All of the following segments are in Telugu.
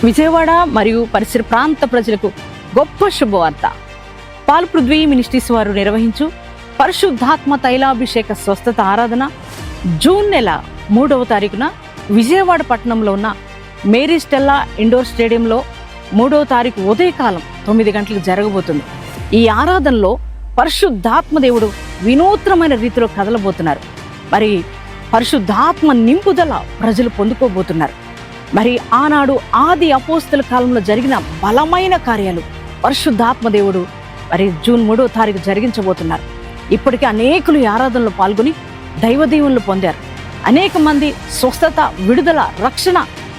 విజయవాడ మరియు పరిసర ప్రాంత ప్రజలకు గొప్ప శుభవార్త. పాల్పృథ్వీ మినిస్ట్రీస్ వారు నిర్వహించు పరిశుద్ధాత్మ తైలాభిషేక స్వస్థత ఆరాధన జూన్ నెల 3వ తారీఖున విజయవాడ పట్టణంలో ఉన్న మేరీ స్టెల్లా ఇండోర్ స్టేడియంలో 3వ తారీఖు ఉదయకాలం 9 గంటలకు జరగబోతుంది. ఈ ఆరాధనలో పరిశుద్ధాత్మ దేవుడు వినూత్నమైన రీతిలో కదలబోతున్నారు. మరి పరిశుద్ధాత్మ నింపుదల ప్రజలు పొందుకోబోతున్నారు. మరి ఆనాడు ఆది అపోస్తల కాలంలో జరిగిన బలమైన కార్యాలు పరిశుద్ధాత్మ దేవుడు మరి జూన్ 3వ తారీఖు జరిగించబోతున్నారు. ఇప్పటికే అనేకులు ఈ ఆరాధనలో పాల్గొని దైవ దీవెనలు పొందారు. అనేక మంది స్వస్థత, విడుదల, రక్షణ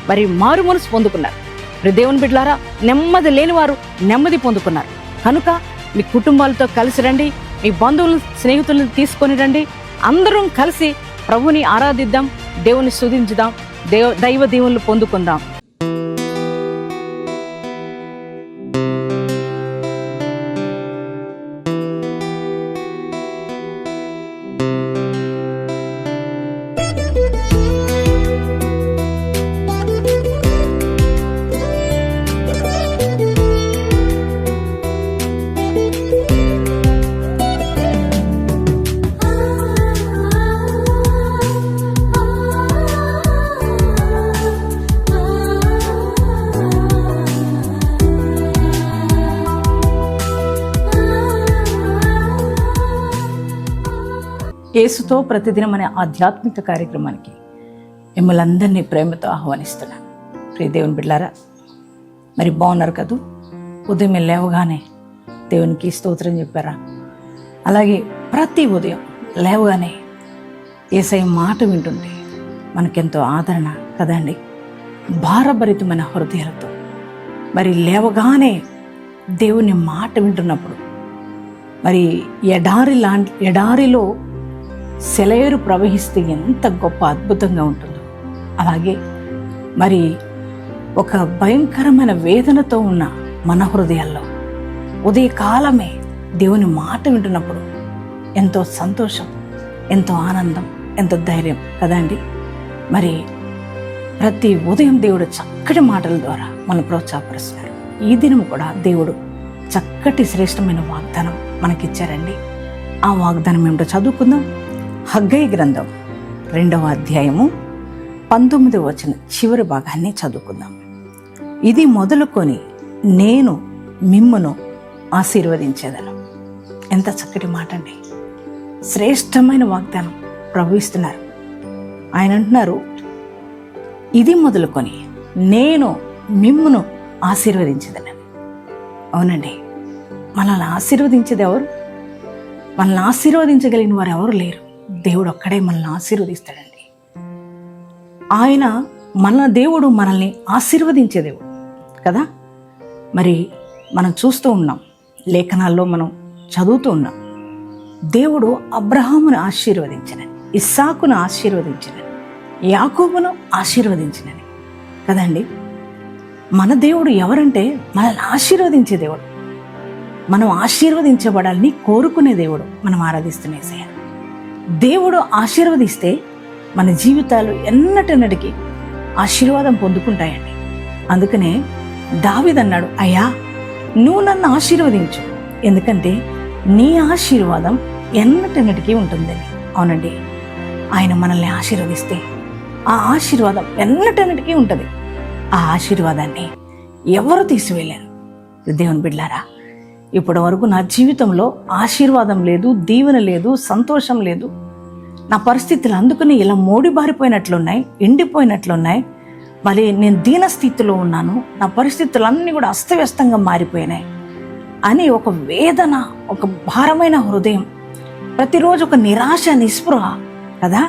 మరి మారు మనసు పొందుకున్నారు. దేవుని బిడ్డలారా, నెమ్మది లేని వారు నెమ్మది పొందుకున్నారు. కనుక మీ కుటుంబాలతో కలిసి రండి, మీ బంధువులను, స్నేహితులను తీసుకొని రండి. అందరం కలిసి ప్రభుని ఆరాధిద్దాం, దేవుని స్తుతించుదాం, దైవ దీవెనలు పొందుకుందాం. యేసుతో ప్రతిదినం అనే ఆధ్యాత్మిక కార్యక్రమానికి మిమ్మల్ని అందరినీ ప్రేమతో ఆహ్వానిస్తున్నాను. ప్రియ దేవుని బిడ్డలారా, మరి బాగున్నారు కదూ? ఉదయం లేవగానే దేవునికి స్తోత్రం చెప్పారా? అలాగే ప్రతి ఉదయం లేవగానే యేసయ్య మాట వింటుంటే మనకెంతో ఆదరణ కదండి. భారభరితమైన హృదయాలతో మరి లేవగానే దేవుని మాట వింటున్నప్పుడు మరి ఎడారిలో సెలయేరు ప్రవహిస్తే ఎంత గొప్ప అద్భుతంగా ఉంటుందో, అలాగే మరి ఒక భయంకరమైన వేదనతో ఉన్న మన హృదయాల్లో ఉదయకాలమే దేవుని మాట వింటున్నప్పుడు ఎంతో సంతోషం, ఎంతో ఆనందం, ఎంతో ధైర్యం కదండి. మరి ప్రతి ఉదయం దేవుడు చక్కటి మాటల ద్వారా మనం ప్రోత్సాహపరుస్తున్నారు. ఈ దినం కూడా దేవుడు చక్కటి శ్రేష్టమైన వాగ్దానం మనకిచ్చారండి. ఆ వాగ్దానం ఏమిటో చదువుకుందాం. హగ్గై గ్రంథం 2వ అధ్యాయము 19వ వచనం చివరి భాగాన్ని చదువుకుందాం. ఇది మొదలుకొని నేను మిమ్మును ఆశీర్వదించేదను. ఎంత చక్కటి మాట అండి. శ్రేష్టమైన వాగ్దానం ప్రభు ఇస్తున్నారు. ఆయన అంటున్నారు, ఇది మొదలుకొని నేను మిమ్మును ఆశీర్వదించేదనని. అవునండి, మనల్ని ఆశీర్వదించేది ఎవరు? మనల్ని ఆశీర్వదించగలిగిన వారు ఎవరు లేరు. దేవుడు ఒక్కడే మనల్ని ఆశీర్వదిస్తాడండి. ఆయన మన దేవుడు, మనల్ని ఆశీర్వదించే దేవుడు కదా. మరి మనం చూస్తూ ఉన్నాం, లేఖనాల్లో మనం చదువుతూ ఉన్నాం, దేవుడు అబ్రహామును ఆశీర్వదించినని, ఇస్సాకును ఆశీర్వదించినని, యాకోబును ఆశీర్వదించినని కదండి. మన దేవుడు ఎవరంటే మనల్ని ఆశీర్వదించే దేవుడు. మనం ఆశీర్వదించబడాలని కోరుకునే దేవుడు మనం ఆరాధిస్తున్న యేసయ్య. దేవుడు ఆశీర్వదిస్తే మన జీవితాలు ఎన్నటెన్నటికీ ఆశీర్వాదం పొందుకుంటాయండి. అందుకనే దావీదు అన్నాడు, అయ్యా నువ్వు నన్ను ఆశీర్వదించు, ఎందుకంటే నీ ఆశీర్వాదం ఎన్నటెన్నటికీ ఉంటుందని. అవునండి, ఆయన మనల్ని ఆశీర్వదిస్తే ఆ ఆశీర్వాదం ఎన్నటెన్నటికీ ఉంటుంది. ఆ ఆశీర్వాదాన్ని ఎవరు తీసివేయలేరు. దేవుని బిడ్డలారా, ఇప్పటి వరకు నా జీవితంలో ఆశీర్వాదం లేదు, దీవెన లేదు, సంతోషం లేదు. నా పరిస్థితులు అందుకని ఇలా మోడిబారిపోయినట్లున్నాయి, ఎండిపోయినట్లున్నాయి. మరి నేను దీనస్థితిలో ఉన్నాను, నా పరిస్థితులన్నీ కూడా అస్తవ్యస్తంగా మారిపోయినాయి అని ఒక వేదన, ఒక భారమైన హృదయం, ప్రతిరోజు ఒక నిరాశ, నిస్పృహ కదా.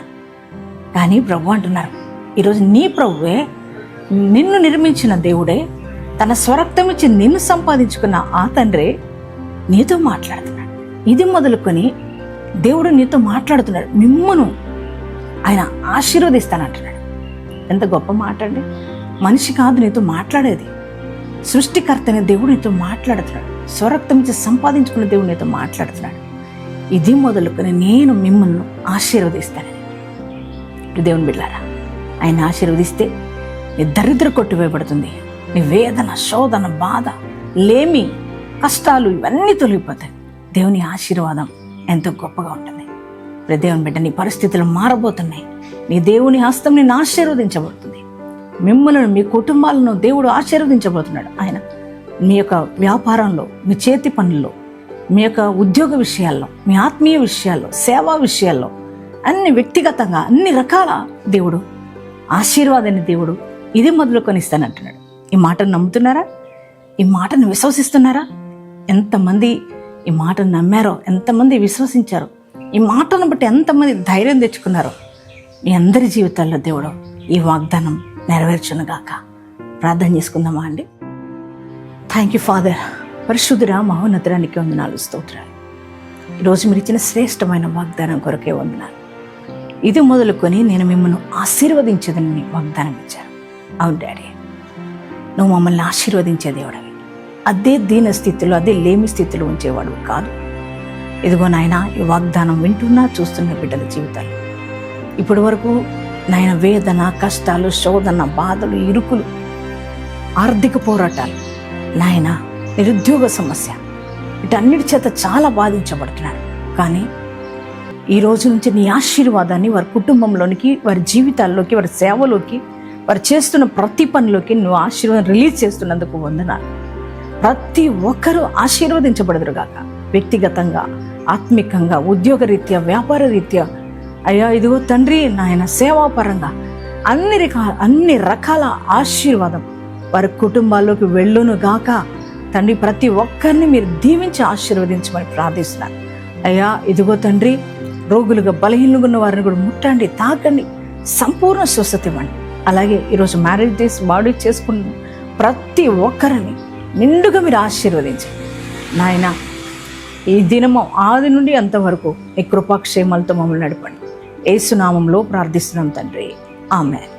కానీ ప్రభు అంటున్నారు, ఈరోజు నీ ప్రభువే, నిన్ను నిర్మించిన దేవుడే, తన స్వరక్తం ఇచ్చి నిన్ను సంపాదించుకున్న ఆ తండ్రే నీతో మాట్లాడుతున్నాడు. ఇది మొదలుకొని దేవుడు నీతో మాట్లాడుతున్నాడు. మిమ్మును ఆయన ఆశీర్వదిస్తానంటున్నాడు. ఎంత గొప్ప మాట అండి. మనిషి కాదు నీతో మాట్లాడేది, సృష్టికర్తనే దేవుడు నీతో మాట్లాడుతున్నాడు. స్వరక్తం ఇచ్చి సంపాదించుకున్న దేవుడు నీతో మాట్లాడుతున్నాడు. ఇది మొదలుకొని నేను మిమ్మల్ని ఆశీర్వదిస్తానని. దేవుని బిడ్డలారా, ఆయన ఆశీర్వదిస్తే నీ దరిద్ర కొట్టివేయబడుతుంది, నీ వేదన, శోధన, బాధ, లేమి, కష్టాలు ఇవన్నీ తొలగిపోతాయి. దేవుని ఆశీర్వాదం ఎంతో గొప్పగా ఉంటుంది. ఇప్పుడు దేవుని బిడ్డ, నీ పరిస్థితులు మారబోతున్నాయి. నీ దేవుని హస్తం నిన్ను ఆశీర్వదించబడుతుంది. మిమ్మల్ని, మీ కుటుంబాలను దేవుడు ఆశీర్వదించబోతున్నాడు. ఆయన మీ యొక్క వ్యాపారంలో, మీ చేతి పనుల్లో, మీ యొక్క ఉద్యోగ విషయాల్లో, మీ ఆత్మీయ విషయాల్లో, సేవా విషయాల్లో, అన్ని వ్యక్తిగతంగా అన్ని రకాల దేవుడు ఆశీర్వాదాన్ని దేవుడు ఇది మొదలుకొని ఇస్తానంటున్నాడు. ఈ మాటను నమ్ముతున్నారా? ఈ మాటను విశ్వసిస్తున్నారా? ఎంతమంది ఈ మాటను నమ్మారో, ఎంతమంది విశ్వసించారో, ఈ మాటను బట్టి ఎంతమంది ధైర్యం తెచ్చుకున్నారో, మీ అందరి జీవితాల్లో దేవుడు ఈ వాగ్దానం నెరవేర్చునుగాక. ప్రార్థన చేసుకుందామా అండి? Thank you father. పరిశుద్ధుడా, మహోన్నతుడానికి వందనాలు, స్తోత్రాలు. ఈరోజు మీరు ఇచ్చిన శ్రేష్టమైన వాగ్దానం కొరకే వందనాలు. ఇది మొదలుకొని నేను మిమ్మల్ని ఆశీర్వదించదని వాగ్దానం ఇచ్చాను. అవును డాడీ, నువ్వు మమ్మల్ని ఆశీర్వదించే దేవుడవి. అదే దీన స్థితిలో, అదే లేమి స్థితిలో ఉంచేవాడు కాదు. ఇదిగో నాయన, ఈ వాగ్దానం వింటున్నా చూస్తున్న బిడ్డల జీవితాలు ఇప్పటి వరకు నాయన వేదన, కష్టాలు, శోధన, బాధలు, ఇరుకులు, ఆర్థిక పోరాటాలు, నాయన నిరుద్యోగ సమస్య, వీటన్నిటి చేత చాలా బాధించబడుతున్నారు. కానీ ఈ రోజు నుంచి నీ ఆశీర్వాదాన్ని వారి కుటుంబంలోనికి, వారి జీవితాల్లోకి, వారి సేవలోకి, వారు చేస్తున్న ప్రతి పనిలోకి నువ్వు ఆశీర్వాదం రిలీజ్ చేస్తున్నందుకు వందనాలు. ప్రతి ఒక్కరూ ఆశీర్వదించబడదురుగాక. వ్యక్తిగతంగా, ఆత్మికంగా, ఉద్యోగ రీత్యా, వ్యాపార రీత్యా, అయ్యా ఇదిగో తండ్రి నాయన సేవాపరంగా అన్ని రకాల ఆశీర్వాదం వారి కుటుంబాల్లోకి వెళ్ళును గాక. తండ్రి, ప్రతి ఒక్కరిని మీరు దీవించి ఆశీర్వదించమని ప్రార్థిస్తున్నాను. అయ్యా ఇదిగో తండ్రి, రోగులుగా బలహీనంగా ఉన్న వారిని కూడా ముట్టండి, తాకండి, సంపూర్ణ స్వస్థత ఇవ్వండి. అలాగే ఈరోజు మ్యారేజ్ డేస్ బాడీ చేసుకున్న ప్రతి ఒక్కరిని నిండుగా మీరు ఆశీర్వదించండి నాయన. ఈ దినము ఆది నుండి అంతవరకు నీ కృపాక్షేమాలతో మమ్మల్ని నడపండి. యేసు నామంలో ప్రార్థిస్తున్నాం తండ్రి, ఆమేన్.